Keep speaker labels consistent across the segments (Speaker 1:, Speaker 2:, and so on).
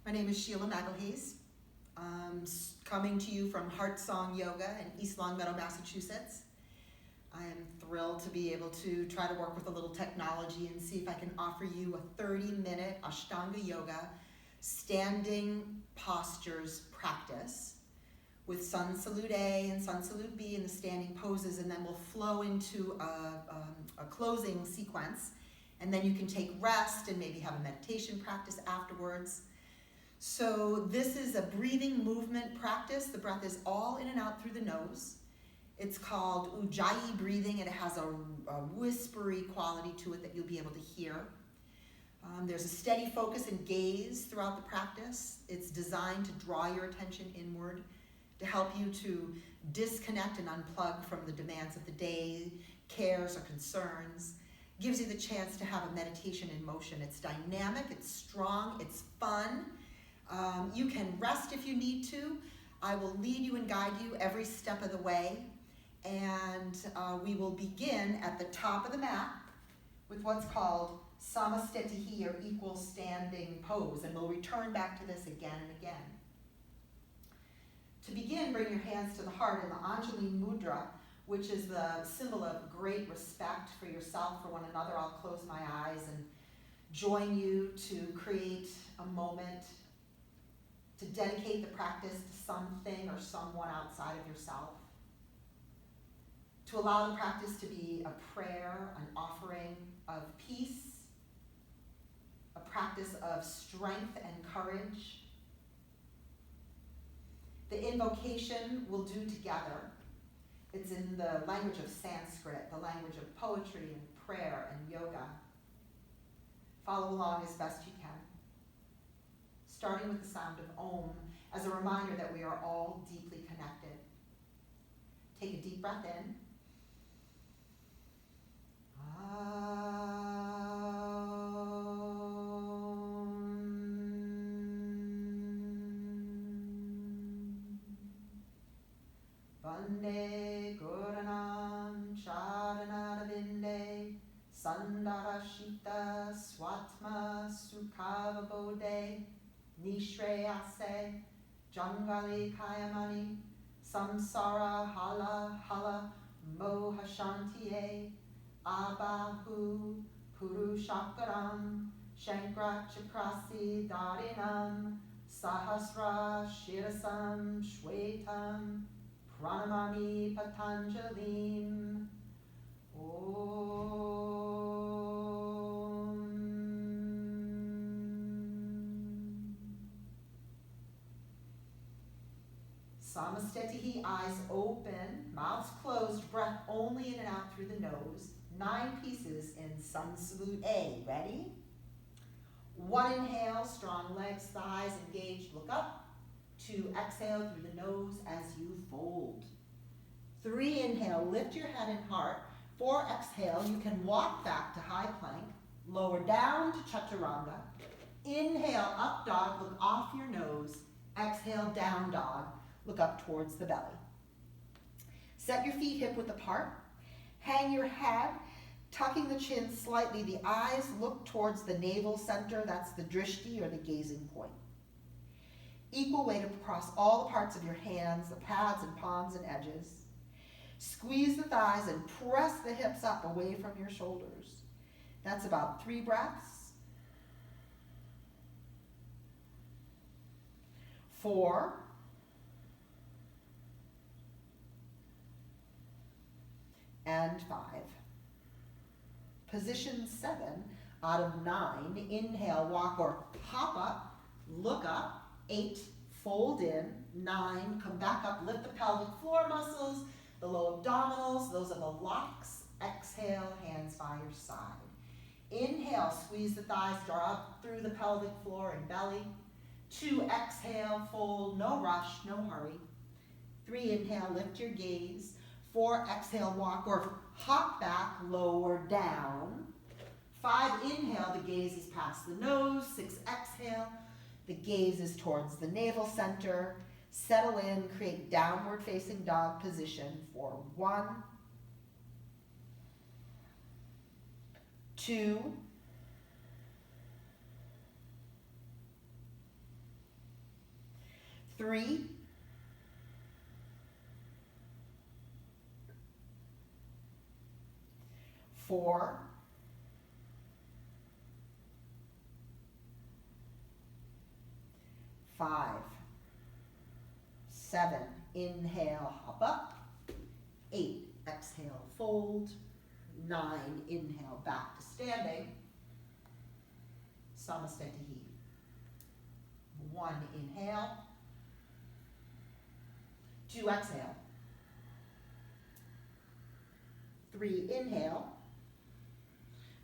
Speaker 1: My name is Sheila Magalhaes. Coming to you from Heartsong Yoga in East Longmeadow, Massachusetts. I am thrilled to be able to try to work with a little technology and see if I can offer you a 30-minute Ashtanga Yoga standing postures practice with Sun Salute A and Sun Salute B in the standing poses, and then we'll flow into a closing sequence, and then you can take rest and maybe have a meditation practice afterwards. So this is a breathing movement practice. The breath is all in and out through the nose. It's called Ujjayi breathing, and it has a whispery quality to it that you'll be able to hear. There's a steady focus and gaze throughout the practice. It's designed to draw your attention inward, to help you to disconnect and unplug from the demands of the day, cares or concerns. Gives you the chance to have a meditation in motion. It's dynamic, it's strong, it's fun. You can rest if you need to. I will lead you and guide you every step of the way. And we will begin at the top of the mat with what's called Samastitihi, or equal standing pose. And we'll return back to this again and again. To begin, bring your hands to the heart in the Anjali Mudra, which is the symbol of great respect for yourself, for one another. I'll close my eyes and join you to create a moment to dedicate the practice to something or someone outside of yourself. To allow the practice to be a prayer, an offering of peace, a practice of strength and courage. The invocation we'll do together. It's in the language of Sanskrit, the language of poetry and prayer and yoga. Follow along as best you can, starting with the sound of Om as a reminder that we are all deeply connected. Take a deep breath in. Vande Guranam Charanarvinde Sandarashita Swatma Sukhavabode Nishreyase Jangali Kayamani Samsara Hala Hala Mohashantiye Abahu Purushakaram Shankra Chakrasi Darinam Sahasra Shirasam Shwetam Pranamami Patanjalim. Om. Samastitihi, eyes open, mouths closed, breath only in and out through the nose. 9 pieces in Sun Salute A. Ready? 1 inhale, strong legs, thighs engaged, look up. 2, exhale through the nose as you fold. 3, inhale, lift your head and heart. 4, exhale, you can walk back to high plank. Lower down to chaturanga. Inhale, up dog, look off your nose. Exhale, down dog, look up towards the belly. Set your feet hip width apart. Hang your head, tucking the chin slightly. The eyes look towards the navel center. That's the drishti, or the gazing point. Equal weight across all the parts of your hands, the pads and palms and edges. Squeeze the thighs and press the hips up away from your shoulders. That's about 3 breaths. 4. And 5. Position 7 out of 9. Inhale, walk or hop up, look up. 8, fold in. 9, come back up, lift the pelvic floor muscles, the low abdominals, those are the locks. Exhale, hands by your side. Inhale, squeeze the thighs, draw up through the pelvic floor and belly. 2, exhale, fold, no rush, no hurry. 3, inhale, lift your gaze. 4, exhale, walk or hop back, lower down. 5, inhale, the gaze is past the nose. 6, exhale, the gaze is towards the navel center. Settle in, create downward facing dog position for 1, 2, 3, 4, 5, 7, inhale, hop up. 8, exhale, fold. 9, inhale, back to standing. Samastitihi. 1, inhale. 2, exhale. 3, inhale.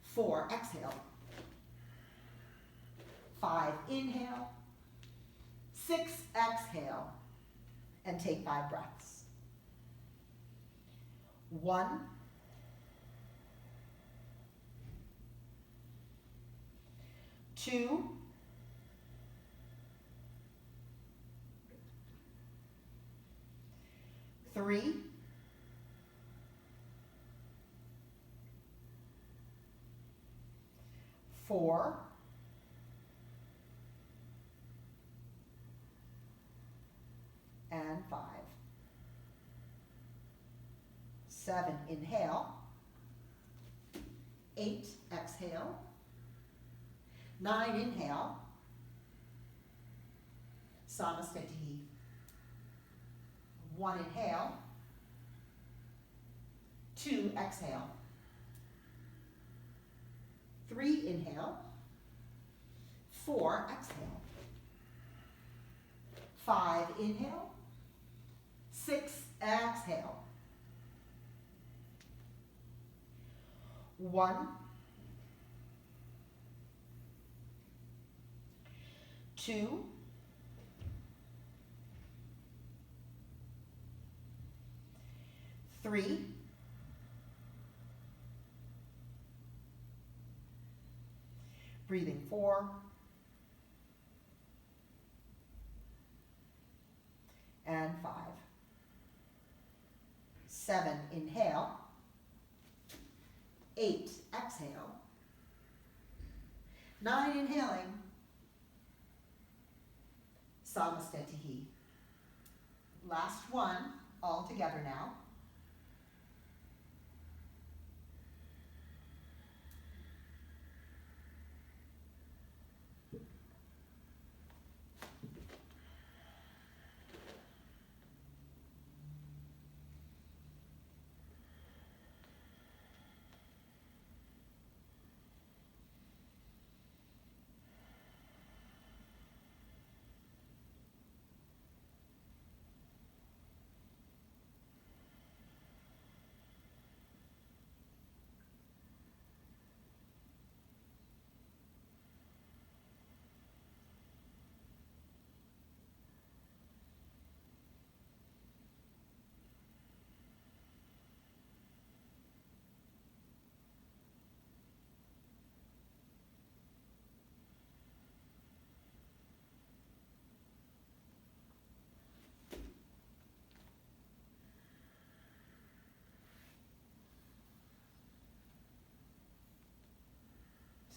Speaker 1: 4, exhale. 5, inhale. 6, exhale. And take 5 breaths. 1, 2, 3, 4, 5. 7, inhale. 8, exhale. 9, inhale. Samastitihi. 1, inhale. 2, exhale. 3, inhale. 4, exhale. 5, inhale. 6, exhale. 1, 2, 3, 4, and 5. 7, inhale. 8, exhale. 9, inhaling. Samastitihi. Last one, all together now.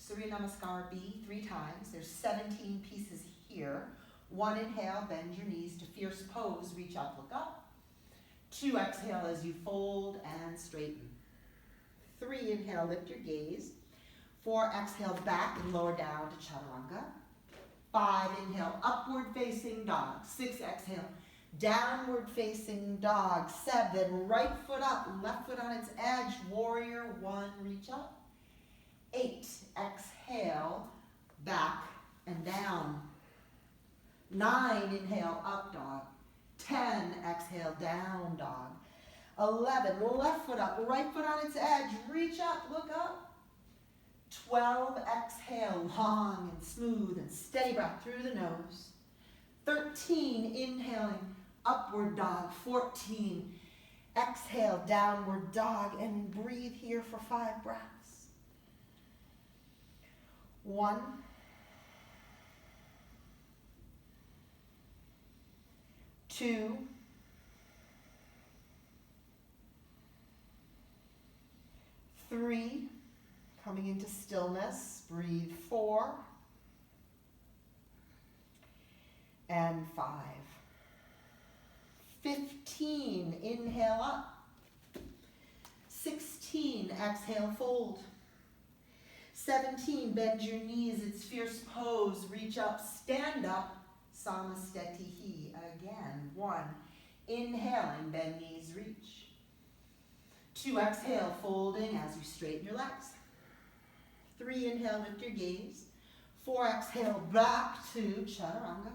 Speaker 1: Surya Namaskar B 3 times. There's 17 pieces here. 1, inhale, bend your knees to fierce pose, reach up, look up. 2, exhale as you fold and straighten. 3, inhale, lift your gaze. 4, exhale, back and lower down to chaturanga. 5, inhale, upward facing dog. 6, exhale, downward facing dog. 7, right foot up, left foot on its edge, warrior 1, reach up. 8, exhale, back and down. 9, inhale, up dog. 10, exhale, down dog. 11, left foot up, right foot on its edge, reach up, look up. 12, exhale, long and smooth and steady breath through the nose. 13, inhaling, upward dog. 14, exhale, downward dog, and breathe here for 5 breaths. 1, 2, 3, coming into stillness, breathe 4, and 5. 15, inhale up. 16, exhale, fold. 17, bend your knees, it's fierce pose, reach up, stand up, samastitihi. Again, 1, inhaling, bend knees, reach. 2, exhale, folding as you straighten your legs. 3, inhale, lift your gaze. 4, exhale, back to chaturanga.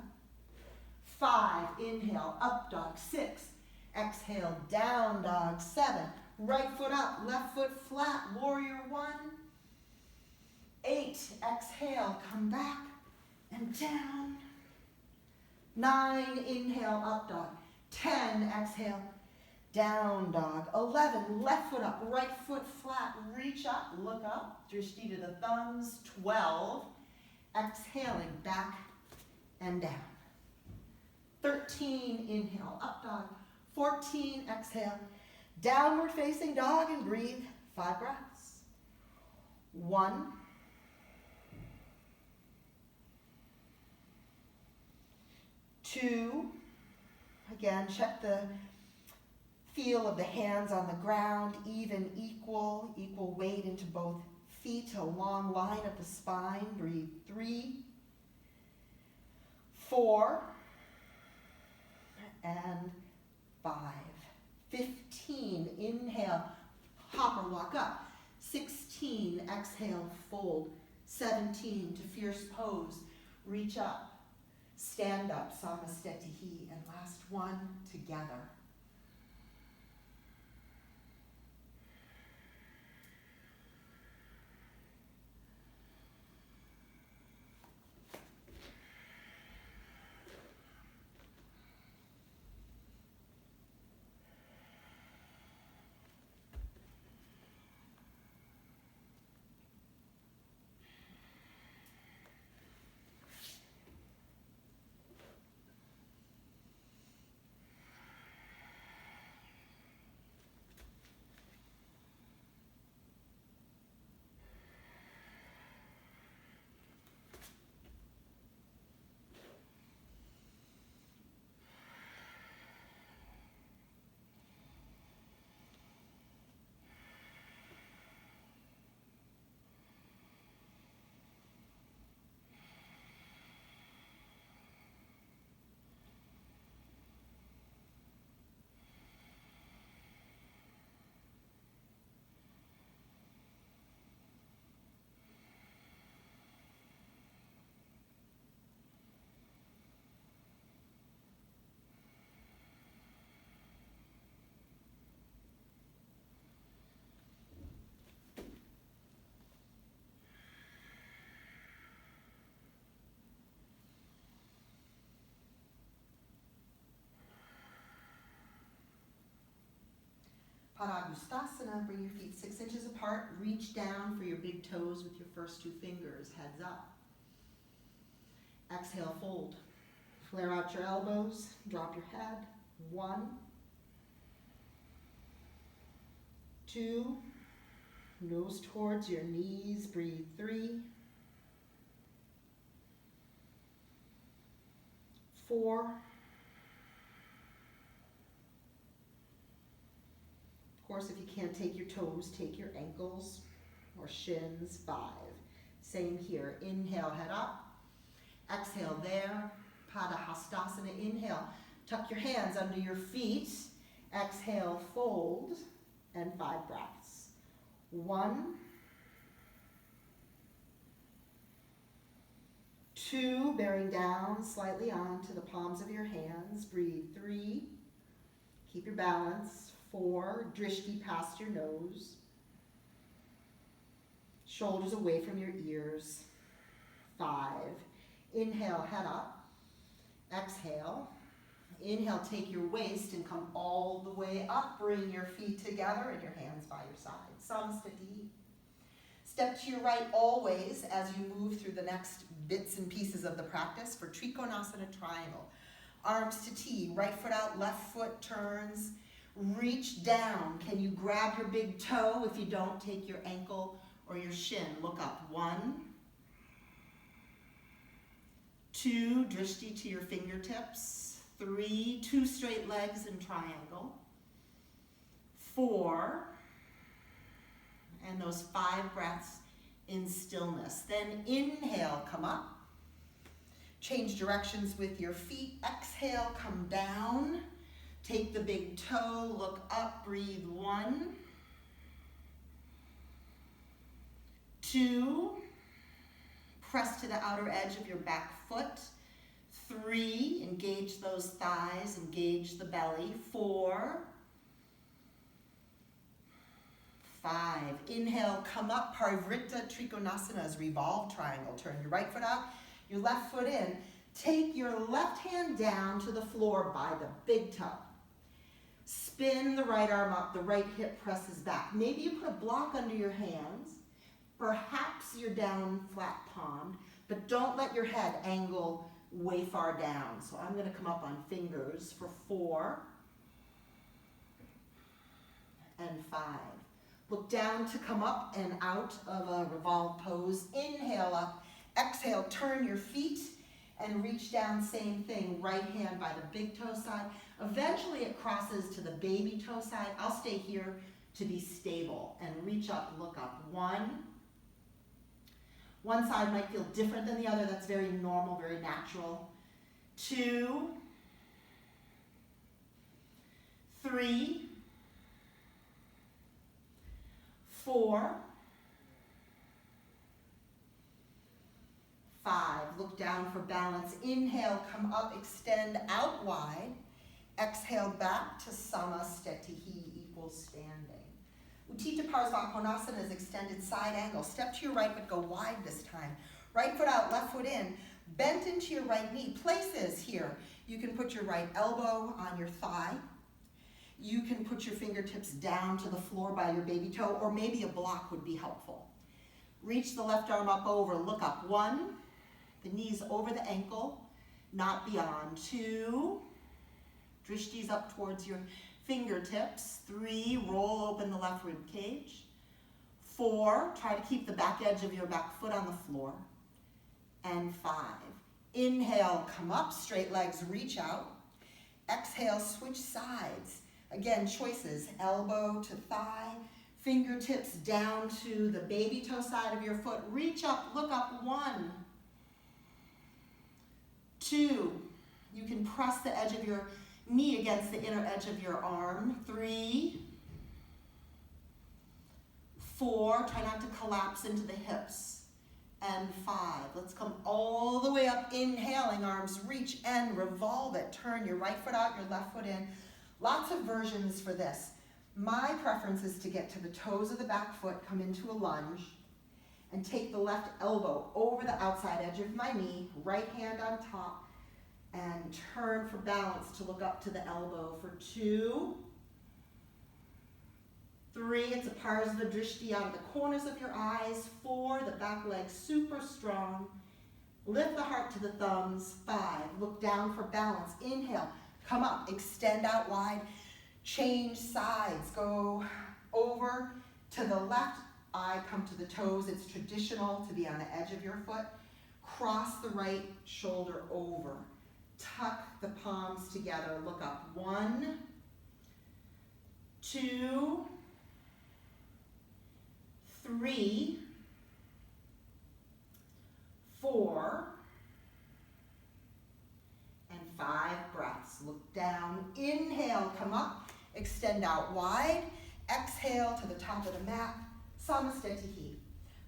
Speaker 1: 5, inhale, up dog. 6, exhale, down dog. 7, right foot up, left foot flat, warrior 1. 8, exhale, come back and down. 9, inhale, up dog. 10, exhale, down dog. 11, left foot up, right foot flat, reach up, look up, drishti to the thumbs. 12, exhaling, back and down. 13, inhale, up dog. 14, exhale, downward facing dog, and breathe 5 breaths. 1, 2, again, check the feel of the hands on the ground, even, equal weight into both feet, a long line up the spine. Breathe 3, 4, and 5. 15, inhale, hop or walk up. 16, exhale, fold. 17, to fierce pose, reach up. Stand up, samastitihi, and last one, together. Padagustasana, bring your feet 6 inches apart, reach down for your big toes with your first 2 fingers, heads up. Exhale, fold. Flare out your elbows, drop your head. 1, 2, nose towards your knees, breathe 3, 4, of course, if you can't take your toes, take your ankles or shins. 5. Same here. Inhale, head up. Exhale there. Padahastasana. Inhale. Tuck your hands under your feet. Exhale, fold. And 5 breaths. 1, 2, bearing down slightly onto the palms of your hands. Breathe 3. Keep your balance. 4, drishti past your nose. Shoulders away from your ears. 5, inhale, head up. Exhale. Inhale, take your waist and come all the way up. Bring your feet together and your hands by your side. Samastiti. Step to your right always as you move through the next bits and pieces of the practice for Trikonasana Triangle. Arms to T, right foot out, left foot turns. Reach down. Can you grab your big toe? If you don't, take your ankle or your shin. Look up. 1, 2, drishti to your fingertips.
Speaker 2: 3, 2 straight legs in triangle. 4, and those 5 breaths in stillness. Then inhale, come up. Change directions with your feet. Exhale, come down. Take the big toe, look up, breathe. 1, 2, press to the outer edge of your back foot. 3, engage those thighs, engage the belly. 4, 5, inhale, come up, Parivrtta Trikonasana is Revolved Triangle. Turn your right foot out, your left foot in. Take your left hand down to the floor by the big toe. Spin the right arm up, the right hip presses back. Maybe you put a block under your hands. Perhaps you're down flat palmed, but don't let your head angle way far down. So I'm gonna come up on fingers for 4 and 5. Look down to come up and out of a revolved pose. Inhale up, exhale, turn your feet and reach down, same thing, right hand by the big toe side. Eventually it crosses to the baby toe side. I'll stay here to be stable and reach up, look up. 1. One side might feel different than the other. That's very normal, very natural. 2, 3, 4, 5. Look down for balance. Inhale, come up, extend out wide. Exhale back to Samastitihi, equal standing. Utthita Parsvakonasana is extended side angle. Step to your right, but go wide this time. Right foot out, left foot in. Bent into your right knee. Places here. You can put your right elbow on your thigh. You can put your fingertips down to the floor by your baby toe, or maybe a block would be helpful. Reach the left arm up over, look up. 1, the knees over the ankle, not beyond. 2, drishtis up towards your fingertips. 3, roll open the left rib cage. 4, try to keep the back edge of your back foot on the floor. And 5, inhale, come up, straight legs, reach out. Exhale, switch sides. Again, choices, elbow to thigh, fingertips down to the baby toe side of your foot. Reach up, look up. 1, 2, you can press the edge of your knee against the inner edge of your arm. 3, 4, try not to collapse into the hips. And 5, let's come all the way up, inhaling, arms reach and revolve it. Turn your right foot out, your left foot in. Lots of versions for this. My preference is to get to the toes of the back foot, come into a lunge, and take the left elbow over the outside edge of my knee, right hand on top, and turn for balance to look up to the elbow for 2, 3, it's a Parsva Drishti out of the corners of your eyes. 4, the back leg super strong. Lift the heart to the thumbs. 5, look down for balance. Inhale, come up, extend out wide. Change sides, go over to the left eye, come to the toes. It's traditional to be on the edge of your foot. Cross the right shoulder over. Tuck the palms together, look up. 1, 2, 3, 4, and 5 breaths. Look down, inhale, come up, extend out wide. Exhale to the top of the mat, Samastitihi.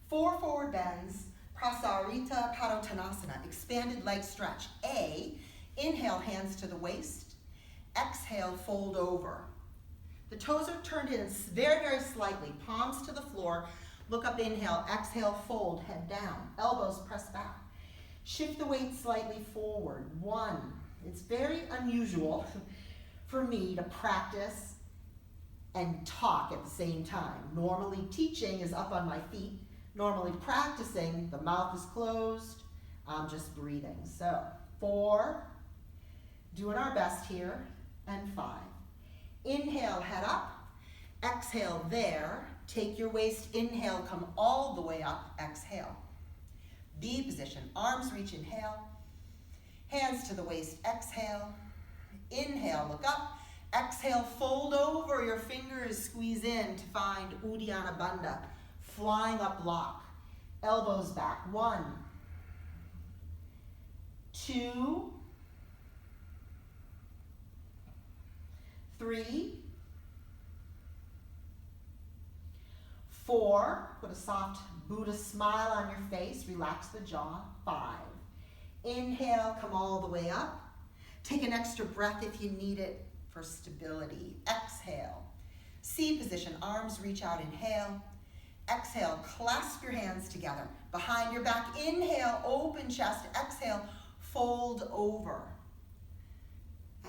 Speaker 2: 4 forward bends, Prasarita Padottanasana, expanded leg stretch. A, inhale, hands to the waist. Exhale, fold over. The toes are turned in very, very slightly, palms to the floor. Look up, inhale, exhale, fold, head down, elbows press back. Shift the weight slightly forward. 1, it's very unusual for me to practice and talk at the same time. Normally teaching is up on my feet. Normally practicing, the mouth is closed, I'm just breathing. So 4, doing our best here, and 5. Inhale, head up, exhale there, take your waist, inhale, come all the way up, exhale. B position, arms reach, inhale, hands to the waist, exhale, Inhale, look up. Exhale, fold over your fingers, squeeze in to find Uddiyana Bandha, flying up block. Elbows back. 1, 2, 3, 4. Put a soft Buddha smile on your face. Relax the jaw. 5. Inhale, come all the way up. Take an extra breath if you need it for stability. Exhale. C position, arms reach out, inhale. Exhale, clasp your hands together. Behind your back, inhale, open chest. Exhale, fold over.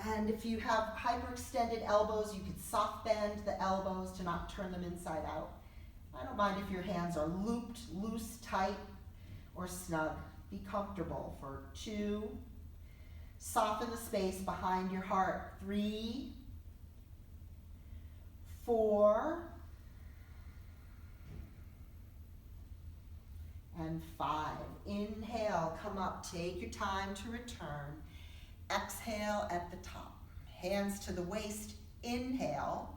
Speaker 2: And if you have hyperextended elbows, you could soft bend the elbows to not turn them inside out. I don't mind if your hands are looped, loose, tight, or snug. Be comfortable for 2. Soften the space behind your heart. 3, 4, and 5. Inhale, come up, take your time to return. Exhale at the top. Hands to the waist, inhale.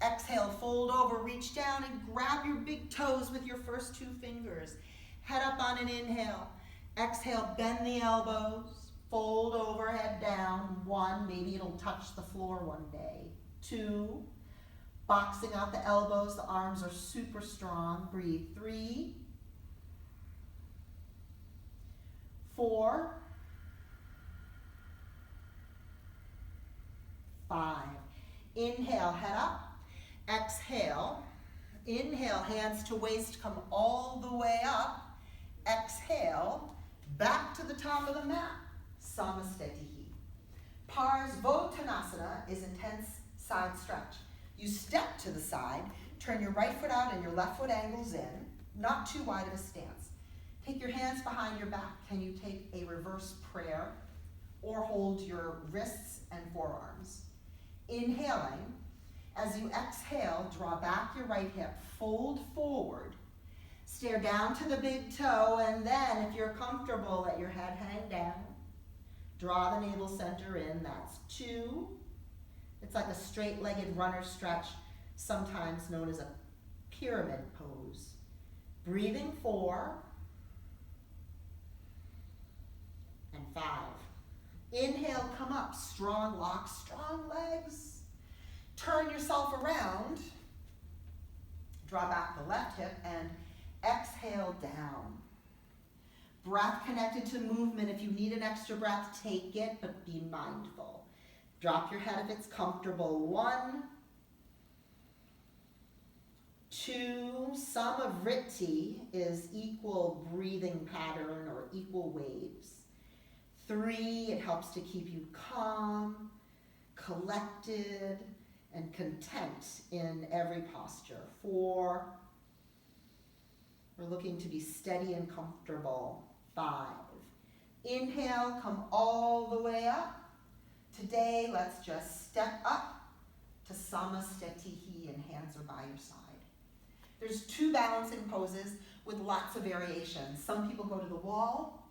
Speaker 2: Exhale, fold over, reach down and grab your big toes with your first 2 fingers. Head up on an inhale. Exhale, bend the elbows, fold over, head down. 1, maybe it'll touch the floor one day. 2, boxing out the elbows, the arms are super strong. Breathe. 3, 4, 5. Inhale, head up. Exhale. Inhale, hands to waist, come all the way up. Exhale, back to the top of the mat. Samastitihi. Parsvottanasana is intense side stretch. You step to the side, turn your right foot out and your left foot angles in, not too wide of a stance. Take your hands behind your back. Can you take a reverse prayer or hold your wrists and forearms? Inhaling, as you exhale, draw back your right hip, fold forward, stare down to the big toe, and then if you're comfortable, let your head hang down. Draw the navel center in, that's 2. It's like a straight-legged runner stretch, sometimes known as a pyramid pose. Breathing 4, and 5. Inhale, come up, strong locks, strong legs. Turn yourself around, draw back the left hip, and exhale down. Breath connected to movement. If you need an extra breath, take it, but be mindful. Drop your head if it's comfortable. 1, 2, Samavritti is equal breathing pattern or equal waves. 3, it helps to keep you calm, collected, and content in every posture. 4, we're looking to be steady and comfortable. 5, inhale, come all the way up. Today, let's just step up to Samastitihi and hands are by your side. There's 2 balancing poses with lots of variations. Some people go to the wall,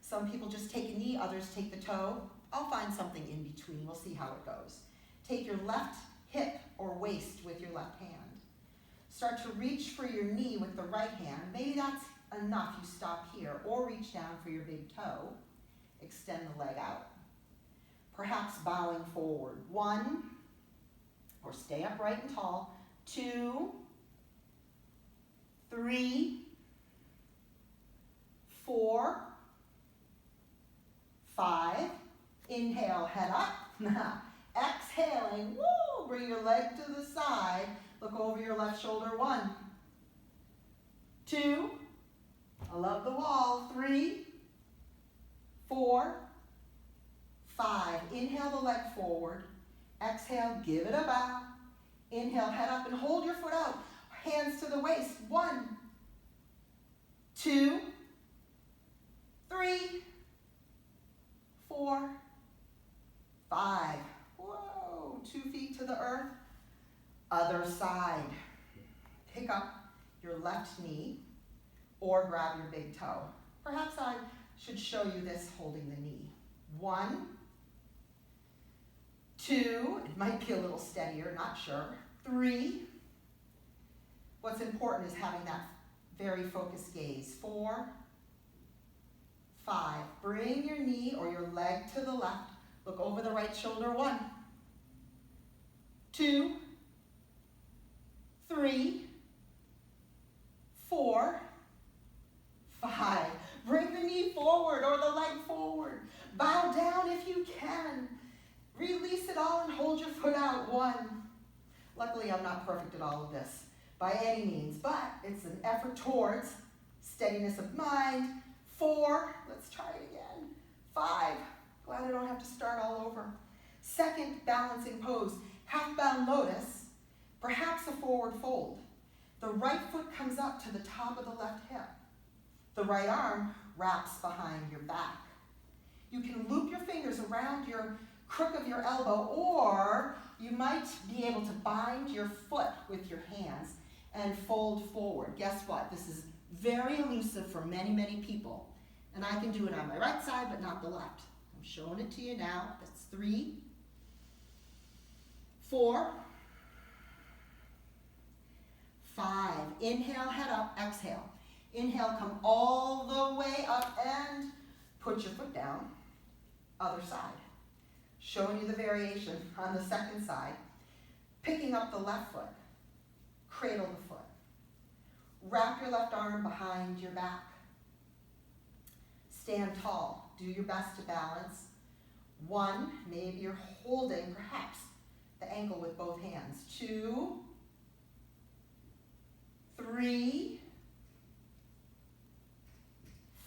Speaker 2: some people just take a knee, others take the toe. I'll find something in between, we'll see how it goes. Take your left hip or waist with your left hand. Start to reach for your knee with the right hand. Maybe that's enough, you stop here, or reach down for your big toe. Extend the leg out. Perhaps bowing forward. 1, or stay upright and tall. 2, 3, 4, 5. Inhale, head up. Exhaling, woo, bring your leg to the side. Look over your left shoulder. 1, 2, I love the wall. 3, 4, 5. Inhale the leg forward. Exhale, give it a bow. Inhale, head up and hold your foot out. Hands to the waist. 1, 2, 3, 4, 5. Whoa, 2 feet to the earth. Other side. Pick up your left knee or grab your big toe. Perhaps I should show you this holding the knee. 1, 2, it might be a little steadier, not sure. 3, what's important is having that very focused gaze. 4, 5, bring your knee or your leg to the left. Look over the right shoulder. 1, 2, 3, 4, 5. Bring the knee forward or the leg forward. Bow down if you can. Release it all and hold your foot out. 1. Luckily, I'm not perfect at all of this by any means, but it's an effort towards steadiness of mind. 4, let's try it again. 5, glad I don't have to start all over. Second balancing pose, half-bound lotus, perhaps a forward fold. The right foot comes up to the top of the left hip. The right arm wraps behind your back. You can loop your fingers around your crook of your elbow, or you might be able to bind your foot with your hands and fold forward. Guess what? This is very elusive for many, many people. And I can do it on my right side, but not the left. I'm showing it to you now. That's 3, 4, 5. Inhale, head up, exhale. Inhale, come all the way up and put your foot down. Other side. Showing you the variation on the second side. Picking up the left foot. Cradle the foot. Wrap your left arm behind your back. Stand tall. Do your best to balance. 1, maybe you're holding perhaps the ankle with both hands. 2, 3,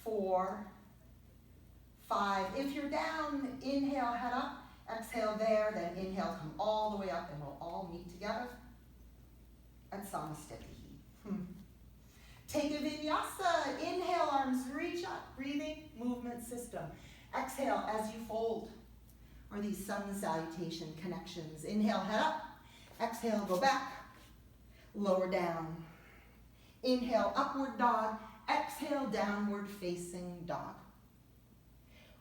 Speaker 2: 4, 5. If you're down, inhale, head up. Exhale there, then inhale, come all the way up, and we'll all meet together at Samasthiti. Take a vinyasa. Inhale, arms reach up. Breathing, movement system. Exhale as you fold, or these sun salutation connections. Inhale, head up. Exhale, go back. Lower down. Inhale, upward dog. Exhale, downward facing dog.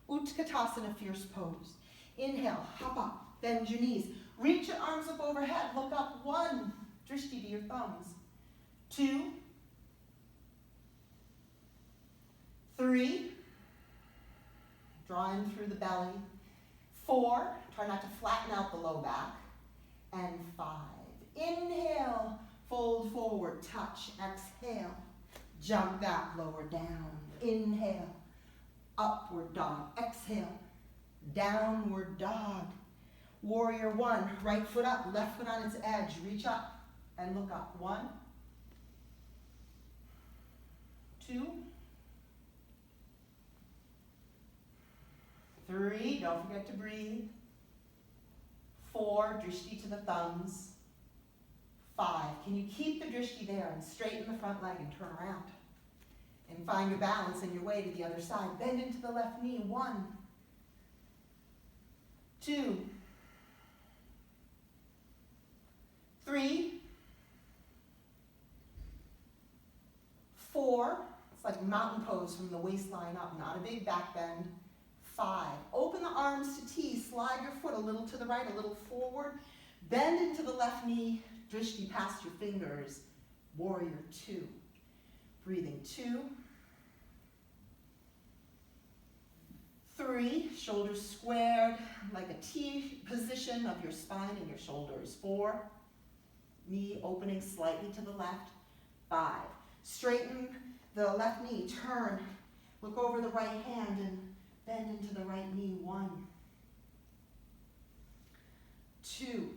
Speaker 2: Utkatasana, fierce pose. Inhale, hop up, bend your knees. Reach your arms up overhead, look up. 1, drishti to your thumbs. 2, 3, draw in through the belly. 4, try not to flatten out the low back. And 5, inhale, fold forward, touch, exhale. Jump back, lower down. Inhale, upward dog. Exhale, downward dog. Warrior 1, right foot up, left foot on its edge. Reach up and look up. 1, 2, 3, don't forget to breathe. 4, drishti to the thumbs. 5, can you keep the drishti there and straighten the front leg and turn around? And find your balance and your way to the other side. Bend into the left knee. 1, 2, 3, 4. It's like mountain pose from the waistline up, not a big back bend. 5, open the arms to T. Slide your foot a little to the right, a little forward. Bend into the left knee. Drishti past your fingers. Warrior 2. Breathing 2, 3, shoulders squared like a T position of your spine and your shoulders. 4, knee opening slightly to the left. 5, straighten the left knee, turn, look over the right hand and bend into the right knee. 1, 2,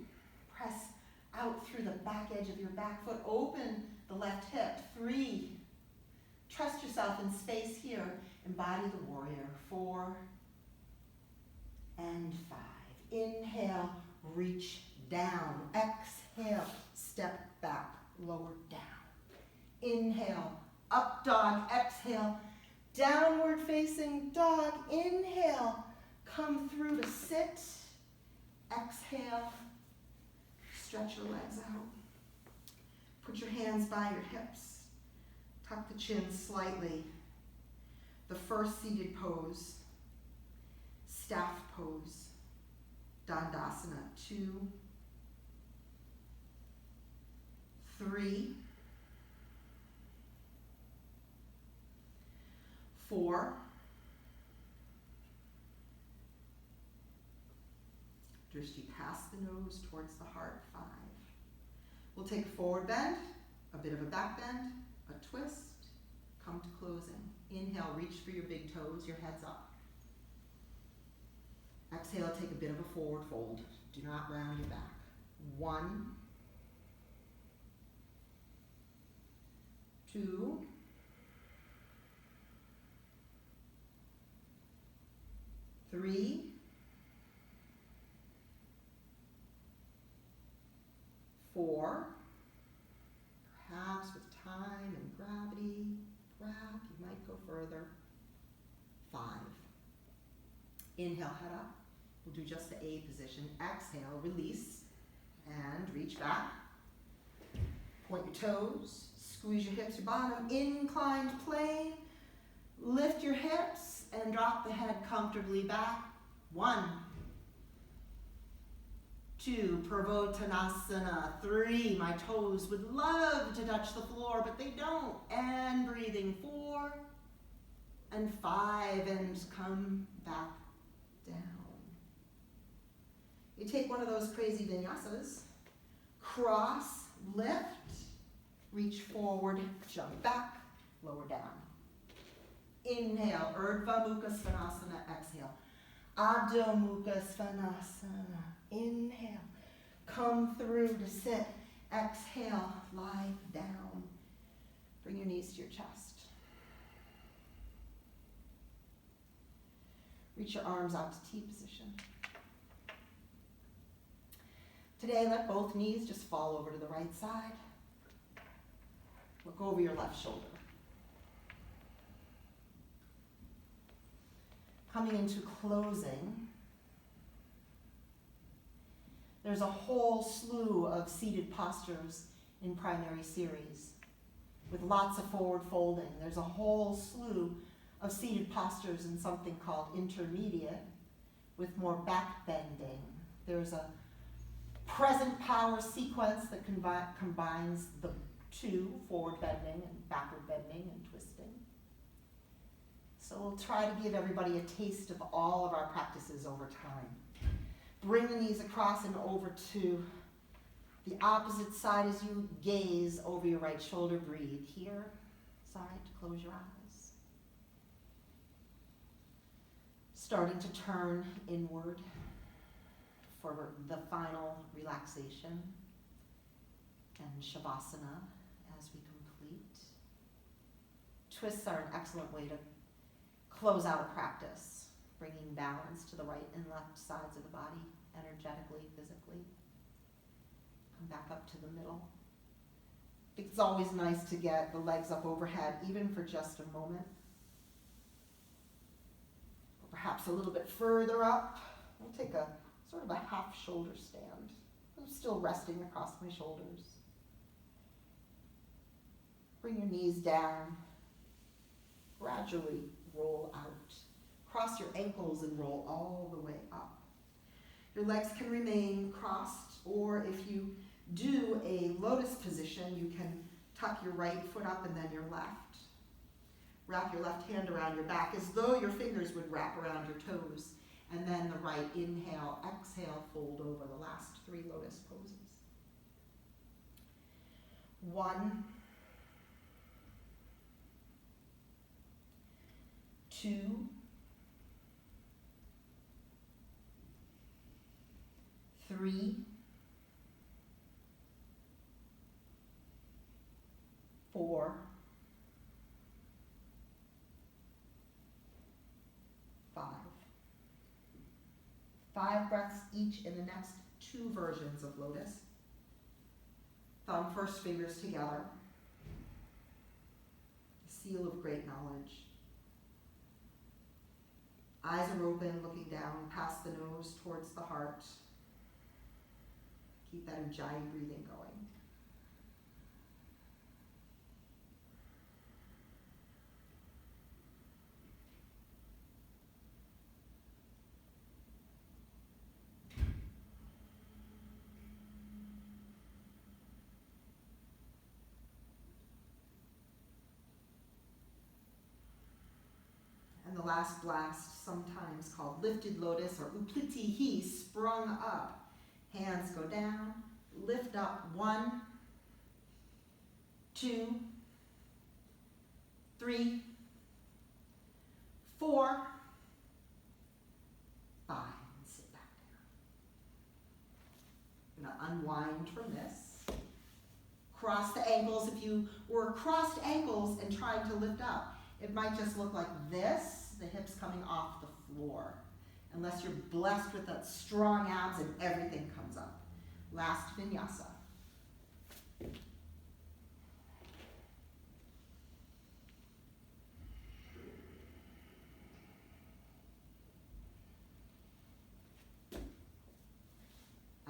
Speaker 2: press out through the back edge of your back foot, open the left hip. 3, trust yourself in space here. Embody the warrior. 4 and 5. Inhale, reach down. Exhale, step back, lower down. Inhale, up dog. Exhale, downward facing dog. Inhale, come through to sit. Exhale, stretch your legs out. Put your hands by your hips. Tuck the chin slightly. The first seated pose, staff pose. Dandasana. 2, 3, 4, drishti past the nose towards the heart. 5. We'll take a forward bend, a bit of a back bend, a twist, come to closing. Inhale, reach for your big toes, your head's up. Exhale, take a bit of a forward fold. Do not round your back. 1, 2, 3, 4, perhaps with time and gravity, breath, you might go further. 5. Inhale, head up. We'll do just the A position. Exhale, release, and reach back. Point your toes, squeeze your hips, your bottom, inclined plane. Lift your hips and drop the head comfortably back. 1, 2, Purvottanasana. 3, my toes would love to touch the floor, but they don't. And breathing. 4 and 5, and come back down. You take one of those crazy vinyasas, cross, lift, reach forward, jump back, lower down. Inhale, Urdhva Mukha Svanasana, exhale. Adho Mukha Svanasana, inhale. Come through to sit, exhale, lie down. Bring your knees to your chest. Reach your arms out to T position. Today, let both knees just fall over to the right side. Look over your left shoulder. Coming into closing, there's a whole slew of seated postures in primary series with lots of forward folding. There's a whole slew of seated postures in something called intermediate with more back bending. There's a present power sequence that combines the two, forward bending and backward bending and twisting. So we'll try to give everybody a taste of all of our practices over time. Bring the knees across and over to the opposite side as you gaze over your right shoulder. Breathe here, side, close your eyes. Starting to turn inward for the final relaxation and shavasana as we complete. Twists are an excellent way to close out a practice, bringing balance to the right and left sides of the body, energetically, physically. Come back up to the middle. I think it's always nice to get the legs up overhead, even for just a moment. Or perhaps a little bit further up. We'll take a sort of a half shoulder stand. I'm still resting across my shoulders. Bring your knees down. Gradually roll out. Cross your ankles and roll all the way up. Your legs can remain crossed, or if you do a lotus position, you can tuck your right foot up and then your left. Wrap your left hand around your back as though your fingers would wrap around your toes. And then the right, inhale, exhale, fold over the last 3 lotus poses. 1, 2, 3, 4, 5. 5 breaths each in the next 2 versions of Lotus. Thumb first, fingers together. Seal of great knowledge. Eyes are open, looking down past the nose towards the heart. Keep that Ujjayi breathing going. last blast, sometimes called lifted lotus or uplitihi, sprung up. Hands go down, lift up 1, 2, 3, 4, 5, and sit back down. I'm going to unwind from this. Cross the ankles. If you were crossed ankles and trying to lift up, it might just look like this, the hips coming off the floor, unless you're blessed with that strong abs and everything comes up. Last vinyasa.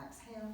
Speaker 2: Exhale.